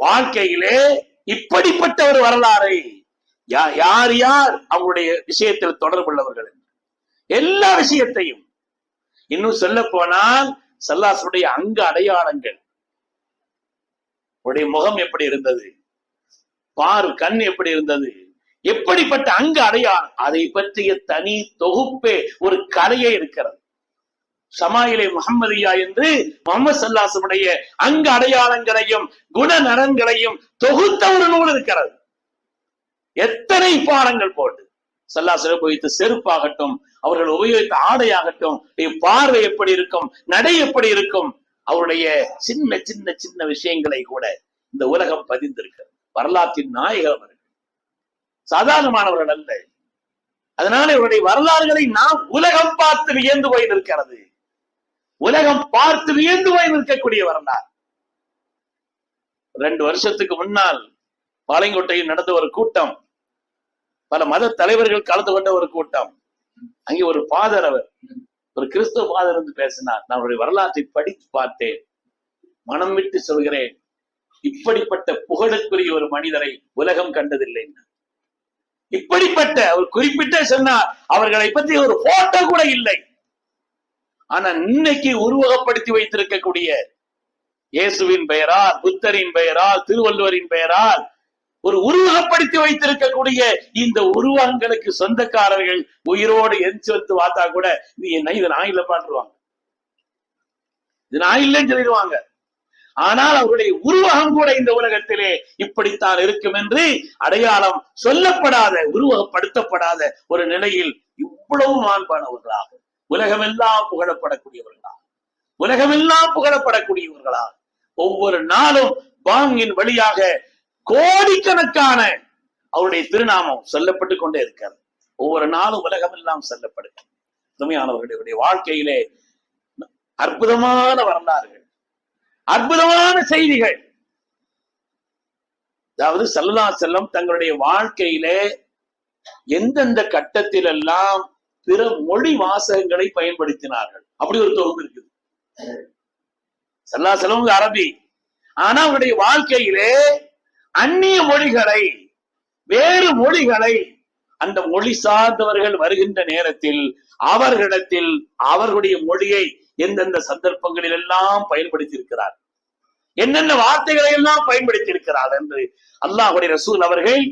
வாழ்க்கையிலே இப்படிப்பட்ட ஒரு வரலாறை யார் யார் அவங்களுடைய விஷயத்தில் தொடர்புள்ளவர்கள் எல்லா விஷயத்தையும், இன்னும் சொல்ல போனால் ஸல்லல்லாஹு அங்க அடையாளங்கள், உடைய முகம் எப்படி இருந்தது, கண் எப்படி இருந்தது, எப்படிப்பட்ட அங்க அடையாளம், அதை பற்றிய தனி தொகுப்பே ஒரு கலையே இருக்கிறது. ஷமாயிலே முஹம்மதியா என்று முஹம்மது ஸல்லல்லாஹு அலைஹி அங்க அடையாளங்களையும் குணநலன்களையும் தொகுத்த ஒரு நூல் இருக்கிறது. எத்தனை பாடங்கள் போட்டு ஸல்லல்லாஹு அலைஹி உபயோகித்த செருப்பாகட்டும், அவர்கள் உபயோகித்த ஆடையாகட்டும், பார்வை எப்படி இருக்கும், நடை எப்படி இருக்கும், அவருடைய சின்ன சின்ன சின்ன விஷயங்களை கூட இந்த உலகம் பதிந்திருக்கிறது. வரலாற்றின் நாயகர் அவர்கள் சாதாரணமானவர்கள் அல்ல. அதனால இவருடைய வரலாறுகளை நாம் உலகம் பார்த்து வியந்து போய் நிற்கிறது. உலகம் பார்த்து வியந்து போய் நிற்கக்கூடிய வரலாறு. 2 வருஷத்துக்கு முன்னால் பாளையங்கோட்டையில் நடந்த ஒரு கூட்டம், பல மத தலைவர்கள் கலந்து கொண்ட ஒரு கூட்டம். அங்கே ஒரு ஃபாதர், அவர் ஒரு கிறிஸ்தவ ஃபாதர் வந்து பேசினார். நான் அவருடைய வரலாற்றை படித்து பார்த்தேன், மனம் விட்டு சொல்கிறேன், இப்படிப்பட்ட புகழுக்குரிய ஒரு மனிதரை உலகம் கண்டதில்லை. இப்படிப்பட்ட ஒரு குறிப்பிட்ட சொன்னார், அவர்களை பற்றி ஒரு போட்டோ கூட இல்லை. ஆனா இன்னைக்கு உருவகப்படுத்தி வைத்திருக்கக்கூடிய இயேசுவின் பெயரால், புத்தரின் பெயரால், திருவள்ளுவரின் பெயரால் ஒரு உருவகப்படுத்தி வைத்திருக்கக்கூடிய இந்த உருவங்களுக்கு சொந்தக்காரர்கள் உயிரோடு எரிச்சு வந்து பார்த்தா கூட இது நான் இல்ல பாட்டுருவாங்க, இது நான் இல்லைன்னு சொல்லிடுவாங்க. ஆனால் அவருடைய உருவகம் கூட இந்த உலகத்திலே இப்படித்தான் இருக்கும் என்று அடையாளம் சொல்லப்படாத, உருவகப்படுத்தப்படாத ஒரு நிலையில் இவ்வளவு மாண்பானவர்களாக, உலகமெல்லாம் புகழப்படக்கூடியவர்களாக, உலகமெல்லாம் புகழப்படக்கூடியவர்களாக, ஒவ்வொரு நாளும் பாங்கின் வழியாக கோடிக்கணக்கான அவருடைய திருநாமம் சொல்லப்பட்டு கொண்டே இருக்கிறது. ஒவ்வொரு நாளும் உலகமெல்லாம் சொல்லப்படுகிறது. உண்மையானவர்களுடைய வாழ்க்கையிலே அற்புதமான வரலாறுகள், அற்புதமான செய்திகள். அதாவது ஸல்லல்லாஹு அலைஹி வஸல்லம் தங்களுடைய வாழ்க்கையிலே எந்தெந்த கட்டத்தில் எல்லாம் பிற மொழி வாசகங்களை பயன்படுத்தினார்கள், அப்படி ஒரு தொகுப்பு இருக்குது. ஸல்லல்லாஹு அலைஹி வஸல்லம் அரபி, ஆனா அவருடைய வாழ்க்கையிலே அந்நிய மொழிகளை, வேறு மொழிகளை, அந்த மொழி சார்ந்தவர்கள் வருகின்ற நேரத்தில் அவர்களிடத்தில் அவர்களுடைய மொழியை எந்தெந்த சந்தர்ப்பங்களில் எல்லாம் பயன்படுத்தி இருக்கிறார், என்னென்ன வார்த்தைகளை எல்லாம் பயன்படுத்தி இருக்கிறார் என்று அல்லாஹ்வுடைய ரசூல் அவர்கள்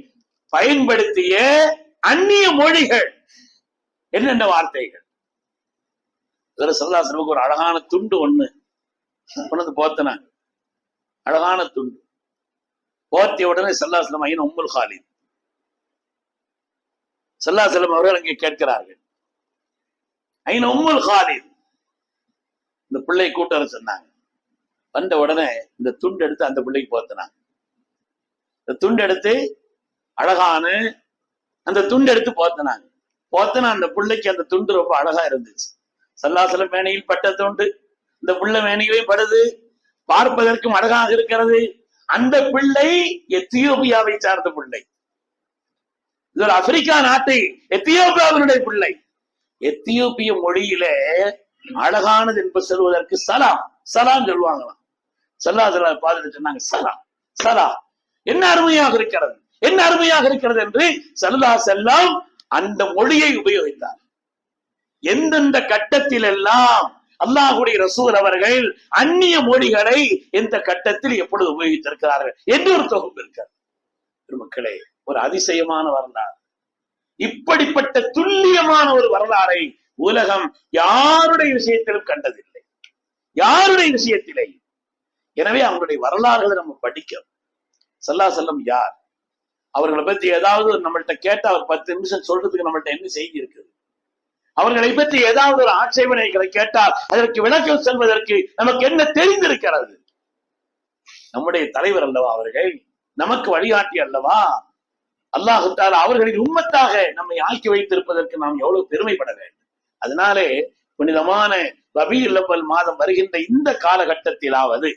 பயன்படுத்திய அந்நிய மொழிகள் என்னென்ன வார்த்தைகள். ஸல்லல்லாஹு அலைஹி வஸல்லம் ஒரு அழகான துண்டு ஒண்ணு கொண்டு போத்தினாங்க. அழகான துண்டு போர்த்திய உடனே ஸல்லல்லாஹு அலைஹி வஸல்லம் ஐன உம்முல் காலித், ஸல்லல்லாஹு அலைஹி வஸல்லம் அவர்கள் அங்கே கேட்கிறார்கள், ஐன உம்முல் காலித், இந்த பிள்ளை கூட்ட வர சொன்னாங்க. வந்த உடனே இந்த துண்டு எடுத்து அந்த பிள்ளைக்கு போத்தினாங்க. இந்த துண்டு எடுத்து அழகான அந்த துண்டு எடுத்து போத்தினாங்க. போத்தினா அந்த பிள்ளைக்கு அந்த துண்டு ரொம்ப அழகா இருந்துச்சு. ஸல்லல்லாஹு அலைஹி வஸல்லம் மேனையில் பட்ட துண்டு இந்த பிள்ளை மேனையிலே படுது, பார்ப்பதற்கும் அழகாக இருக்கிறது. அந்த பிள்ளை எத்தியோப்பியாவை சார்ந்த பிள்ளை, இது ஒரு ஆப்பிரிக்கா நாட்டை எத்தியோப்பியாவினுடைய பிள்ளை. எத்தியோப்பிய மொழியிலே அழகானது என்பது சொல்வதற்கு சலாம், சலாம் சொல்லுவாங்களாம். ஸல்லல்லாஹு அலைஹி வஸல்லம் பார்த்துட்டு சொன்னாங்க, சலாம் சலாம், என்ன அருமையாக இருக்கிறது, என்ன அருமையாக இருக்கிறது என்று ஸல்லல்லாஹு அலைஹி வஸல்லம் அந்த மொழியை உபயோகித்தார். எந்தெந்த கட்டத்தில் எல்லாம் அல்லாஹ்வுடைய ரசூல் அவர்கள் அந்நிய மொழிகளை எந்த கட்டத்தில் எப்பொழுது உபயோகித்திருக்கிறார்கள் என்று ஒரு தொகுப்பு இருக்கிறது. மக்களே, ஒரு அதிசயமான வரலாறு. இப்படிப்பட்ட துல்லியமான ஒரு வரலாறை உலகம் யாருடைய விஷயத்திலும் கண்டதில்லை, யாருடைய விஷயத்திலே. எனவே அவங்களுடைய வரலாறுகளை நம்ம படிக்கணும். ஸல்லல்லாஹு அலைஹி வஸல்லம் யார், அவர்களை பற்றி ஏதாவது நம்மள்கிட்ட கேட்டா ஒரு 10 நிமிஷம் சொல்றதுக்கு நம்மள்ட்ட என்ன செய்தி இருக்குது, அவர்களை பற்றி ஏதாவது ஒரு ஆட்சேபனைகளை கேட்டால் அதற்கு விளக்கம் சொல்வதற்கு நமக்கு என்ன தெரிந்திருக்கிறது? நம்முடைய தலைவர் அல்லவா அவர்கள், நமக்கு வழிகாட்டி அல்லவா. அல்லாஹ் தஆலா அவர்களின் உம்மத்தாக நம்மை ஆக்கி வைத்திருப்பதற்கு நாம் எவ்வளவு பெருமைப்பட வேண்டும். அதனாலே புனிதமான ரபீஉல் அவ்வல் மாதம் வருகின்ற இந்த காலகட்டத்திலாவது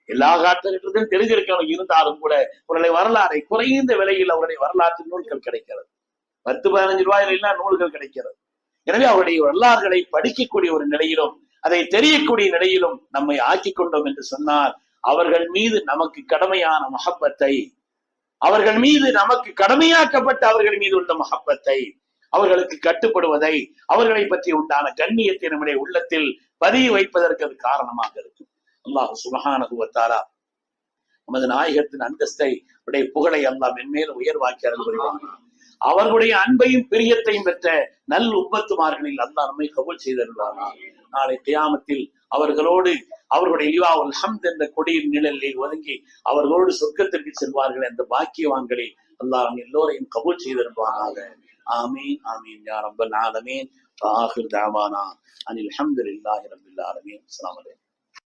எல்லா காலகட்டத்திலும் தெரிஞ்சிருக்கணும், இருந்தாலும் கூட அவருடைய வரலாறை குறைந்த விலையில் அவருடைய வரலாற்று நூல்கள் கிடைக்கிறது. 10-15 ரூபாயில் எல்லாம் நூல்கள் கிடைக்கிறது. எனவே அவருடைய வரலாறுகளை படிக்கக்கூடிய ஒரு நிலையிலும் அதை தெரியக்கூடிய நிலையிலும் நம்மை ஆக்கி கொண்டோம் என்று சொன்னால் அவர்கள் மீது நமக்கு கடமையான மஹப்பத்தை, அவர்கள் மீது நமக்கு கடமையாக்கப்பட்ட அவர்கள் மீது உள்ள மஹப்பத்தை, அவர்களுக்கு கட்டுப்படுவதை, அவர்களை பற்றி உண்டான கண்ணியத்தை நம்முடைய உள்ளத்தில் பதிய வைப்பதற்கு அது காரணமாக இருக்கும். அல்லாஹ் சுப்ஹானஹு வ தஆலா நமது நாயகத்தின் அந்தஸ்தை, உடைய புகழை அல்லாஹ் மென்மேலும் உயர்வாக்கி அருள் புரிவான். அவர்களுடைய அன்பையும் பிரியத்தையும் பெற்ற நல் உம்மத்துமார்களில் அல்லாஹ் நம்மை கபூல் செய்திருந்தார். நாளை கியாமத்தில் அவர்களோடு அவர்களுடைய லிவாவுல் ஹம்த் என்ற கொடியின் நிழலில் ஒதுங்கி அவர்களோடு சொர்க்கத்திற்கு செல்வார்கள் என்ற பாக்கியவான்களை அல்லாஹ் எல்லோரையும் கபூல் செய்திருப்பானாக. ஆமீன் ஆமீன் யா ரப்பல் ஆலமீன். ஆகிர் தஅவானா அனில் ஹம்துலில்லாஹி ரப்பில் ஆலமீன். அஸ்ஸலாமு அலைக்கும்.